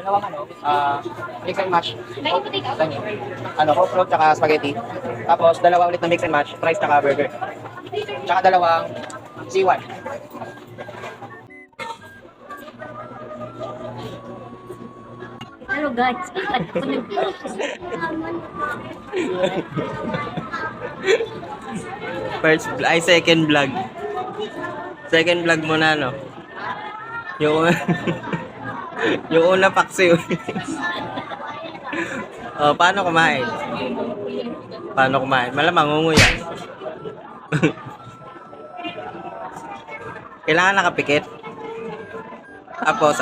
dalawang mix and match. Coleslaw tsaka spaghetti. Tapos dalawa ulit na mix and match, fries tsaka burger. Tsaka dalawang C1. Hello guys. Second vlog. Second vlog mo na, no? Yung, yung una paksiw. Oh, paano kumain? Paano kumain? Malamang ngunguya. Kailangan nakapikit. Tapos,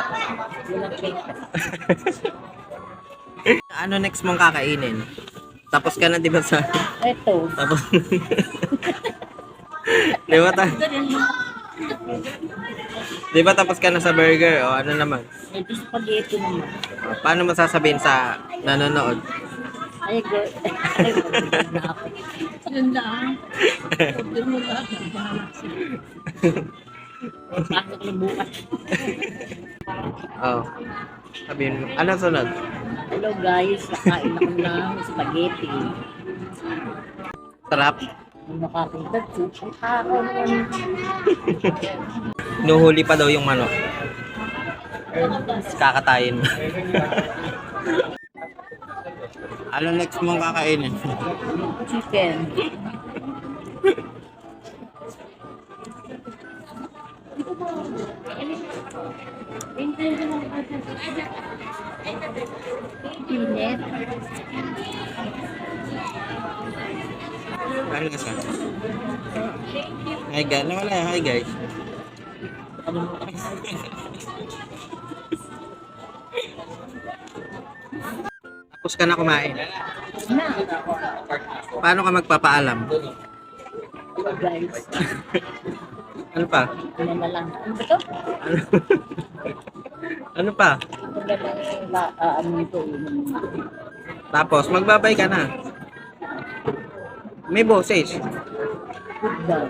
ano next mong kakainin? Tapos ka na, di ba sa... Ito. Tapos... di ba di ba tapos ka na sa burger? O ano naman? Ito spaghetti naman. Paano mo sasabihin sa nanonood? Ay, girl. Ay, girl na ako. Yun lang. Yun mo lang. Pasok na bukas. Oh. Sabihin mo. Ano sunod? Hello guys, nakain ako ng spaghetti. Sarap. Nung nakakita, ang takaw naman. Nuhuli pa daw yung manok. Kakatayin mo. Ano next mong kakainin? Chicken. Pinet. Ano ka sa? Hi guys. Nawala. Hi guys. Tapos ka na kumain. Na. Paano ka magpapaalam? Guys. Ano pa? Ano na lang. Ano ba ito? Ano, ano pa? Ano na lang. Ano ito? Tapos magbabay ka na. May boses. Good dog.